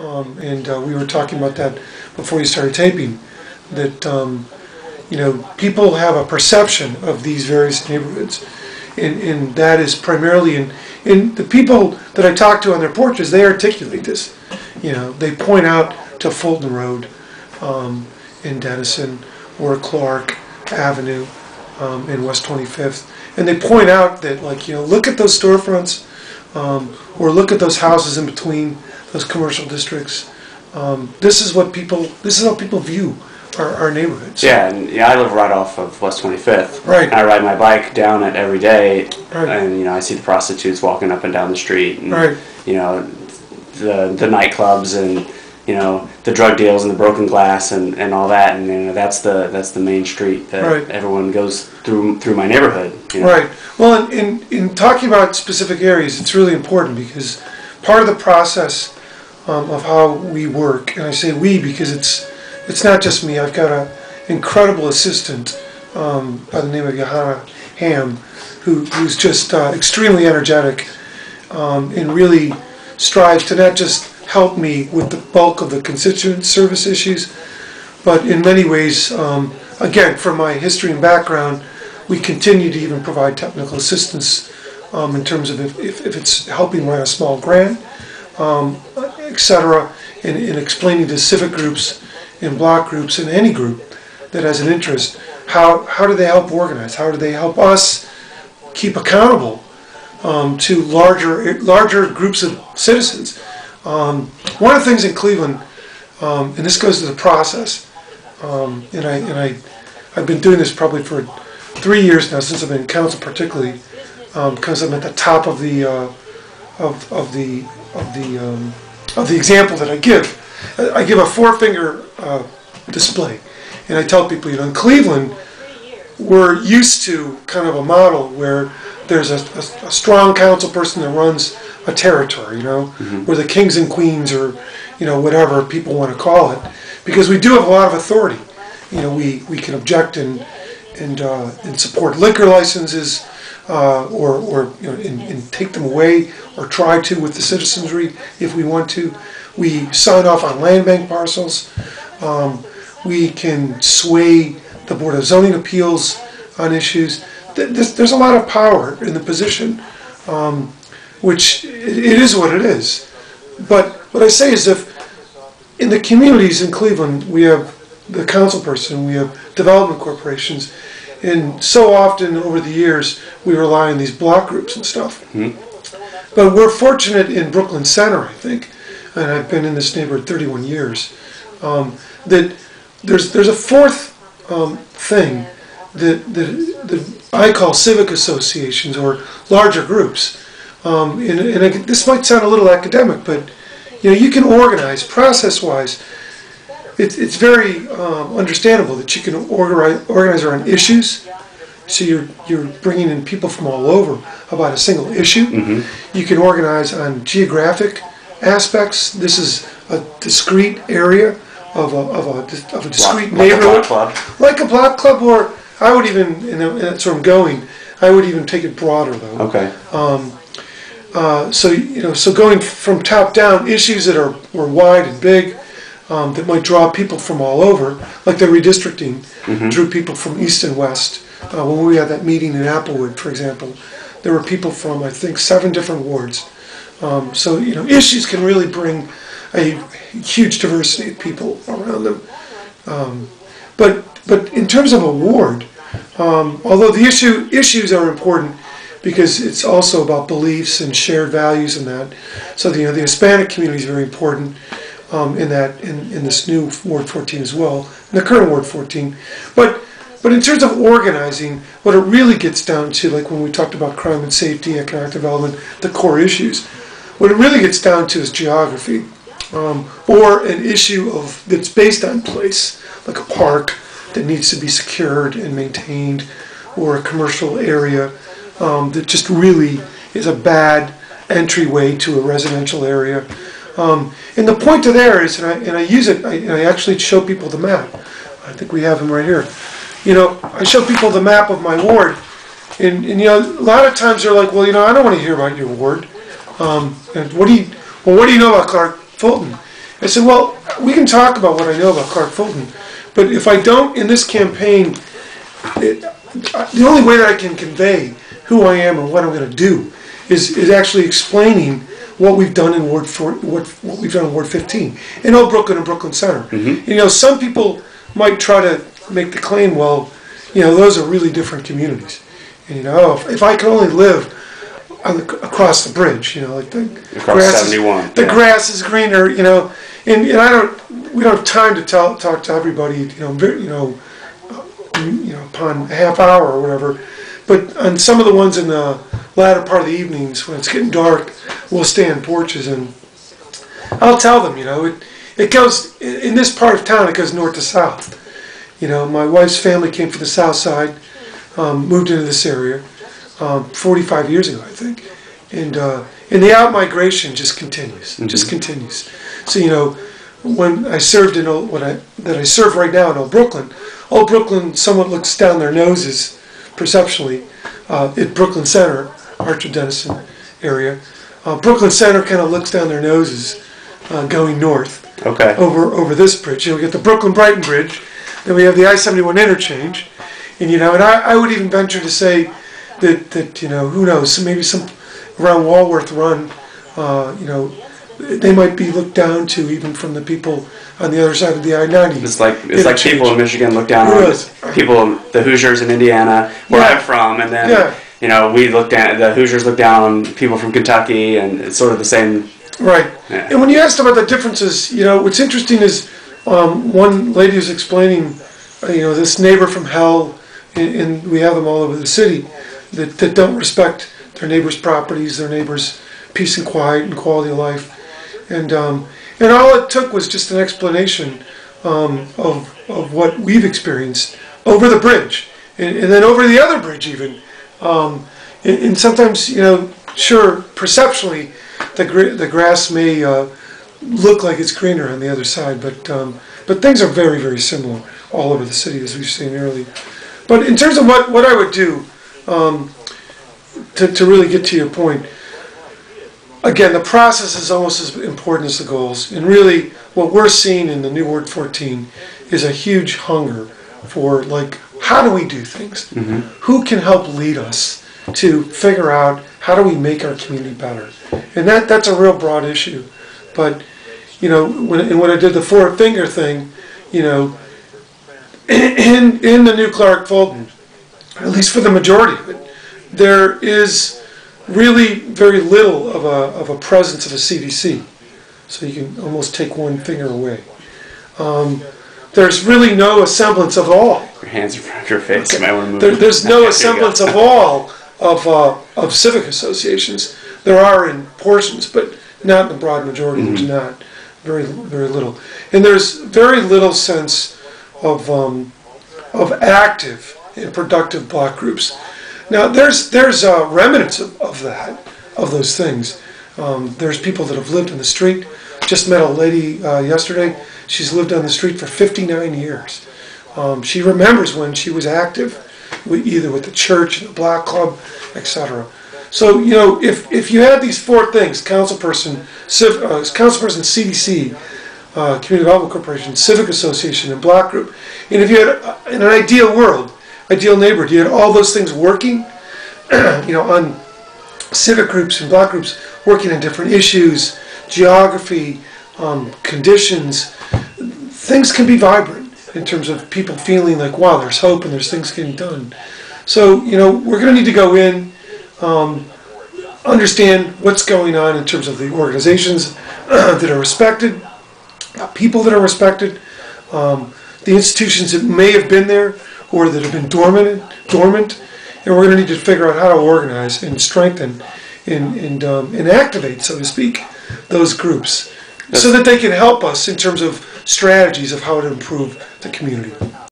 and we were talking about that before you started taping, that you know, people have a perception of these various neighborhoods, and that is primarily in the people that I talk to on their porches. They articulate this. You know, they point out to Fulton Road in Denison, or Clark Avenue in West 25th, and they point out that, like, you know, look at those storefronts, or look at those houses in between those commercial districts. This is how people view our neighborhoods. Yeah, and I live right off of West 25th. Right. I ride my bike down it every day, right. And you know, I see the prostitutes walking up and down the street, and right. you know, the nightclubs, and you know, the drug deals and the broken glass and all that, and you know, that's the main street that right. everyone goes through my neighborhood. You know? Right. Well, in talking about specific areas, it's really important, because part of the process of how we work, and I say we because it's not just me. I've got an incredible assistant by the name of Johanna Ham, who's just extremely energetic and really strives to not just help me with the bulk of the constituent service issues, but in many ways, again, from my history and background, we continue to even provide technical assistance in terms of if it's helping write a small grant, etc., in explaining to civic groups, in block groups, in any group that has an interest, how do they help organize? How do they help us keep accountable to larger groups of citizens? One of the things in Cleveland, and this goes to the process, and I've been doing this probably for 3 years now, since I've been in council, particularly because I'm at the top of the example that I give. I give a four-finger display, and I tell people, you know, in Cleveland, we're used to kind of a model where there's a strong council person that runs a territory, you know, mm-hmm. where the kings and queens, or you know, whatever people want to call it, because we do have a lot of authority. You know, we can object and support liquor licenses, or you know, and take them away, or try to with the citizenry if we want to. We sign off on land bank parcels. We can sway the Board of Zoning Appeals on issues. There's a lot of power in the position, which it is what it is. But what I say is, if in the communities in Cleveland, we have the council person, we have development corporations, and so often over the years we rely on these block groups and stuff. Mm-hmm. But we're fortunate in Brooklyn Center, I think, and I've been in this neighborhood 31 years, that there's a fourth thing that I call civic associations, or larger groups. This might sound a little academic, but you know, you can organize process-wise. It's very understandable that you can organize around issues. So you're bringing in people from all over about a single issue. Mm-hmm. You can organize on geographic aspects. This is a discrete area of a discrete neighborhood, like a block club, or I would even, and that's where I'm going, I would even take it broader though. Okay. So you know, so going from top down, issues that were wide and big, that might draw people from all over, like the redistricting, mm-hmm. drew people from east and west. When we had that meeting in Applewood, for example, there were people from, I think, 7 different wards. So you know, issues can really bring a huge diversity of people around them. But in terms of a ward, although the issues are important, because it's also about beliefs and shared values and that. So you know, the Hispanic community is very important in this new Ward 14 as well, in the current Ward 14. But in terms of organizing, what it really gets down to, like when we talked about crime and safety, economic development, the core issues, what it really gets down to is geography, or an issue that's based on place, like a park that needs to be secured and maintained, or a commercial area that just really is a bad entryway to a residential area. And the point to there is, and I use it, I actually show people the map. I think we have them right here. You know, I show people the map of my ward, and you know, a lot of times they're like, well, you know, I don't want to hear about your ward. And what do you know about Clark Fulton? I said, well, we can talk about what I know about Clark Fulton, but if I don't in this campaign, the only way that I can convey who I am and what I'm going to do is actually explaining what we've done in Ward 4, what we've done in Ward 15, in Old Brooklyn and Brooklyn Center. You know, some people might try to make the claim, well, you know, those are really different communities. And you know, if I could only live across the bridge, you know, like the across 71, the grass is greener, you know, and we don't have time to talk to everybody, you know, upon a half hour or whatever. But on some of the ones in the latter part of the evenings when it's getting dark, we'll stay on porches and I'll tell them, you know, it goes, in this part of town, it goes north to south. You know, my wife's family came from the south side, moved into this area 45 years ago, I think. And the out-migration just continues, just continues. So, you know, when I served in that I serve right now in Old Brooklyn somewhat looks down their noses, perceptually, at Brooklyn Center, Archer Dennison area. Brooklyn Center kind of looks down their noses going north over this bridge. You know, we get the Brooklyn-Brighton Bridge, then we have the I-71 interchange, and you know, and I would even venture to say that you know, who knows, so maybe some around Walworth Run, you know, they might be looked down to even from the people on the other side of the I-90. It's like people in Michigan look down on people, the Hoosiers in Indiana, where I'm from, and then you know, the Hoosiers look down on people from Kentucky, and it's sort of the same. Right. Yeah. And when you asked about the differences, you know, what's interesting is one lady was explaining, you know, this neighbor from hell, and we have them all over the city, that don't respect their neighbors' properties, their neighbors' peace and quiet and quality of life. And all it took was just an explanation of what we've experienced over the bridge, and then over the other bridge even. And sometimes, you know, sure, perceptually, the grass may look like it's greener on the other side, but things are very, very similar all over the city, as we've seen earlier. But in terms of what I would do, to really get to your point, again, the process is almost as important as the goals. And really, what we're seeing in the new Ward 14 is a huge hunger for, like, how do we do things? Who can help lead us to figure out how do we make our community better? And that's a real broad issue. But, you know, when I did the four finger thing, you know, in the new Clark Fulton, at least for the majority of it, there is really very little of a presence of a CDC. So you can almost take one finger away. There's really no semblance of all. Your hands in front of your face. Okay. You might want to move. There's no semblance of all of civic associations. There are in portions, but not in the broad majority. There's not. Very, very little. And there's very little sense of active and productive block groups. Now, there's remnants of those things. There's people that have lived in the street. Just met a lady yesterday. She's lived on the street for 59 years. She remembers when she was active, either with the church, the block club, etc. So, you know, if you had these four things: councilperson, CDC, Community Development Corporation, Civic Association, and block group, and if you had, in an ideal world, ideal neighborhood, you had all those things working, you know, on civic groups and block groups working on different issues, geography, conditions, things can be vibrant in terms of people feeling like, wow, there's hope and there's things getting done. So, you know, we're going to need to go in, understand what's going on in terms of the organizations that are respected, people that are respected, the institutions that may have been there or that have been dormant, and we're going to need to figure out how to organize and strengthen and activate, so to speak, those groups so that they can help us in terms of strategies of how to improve the community.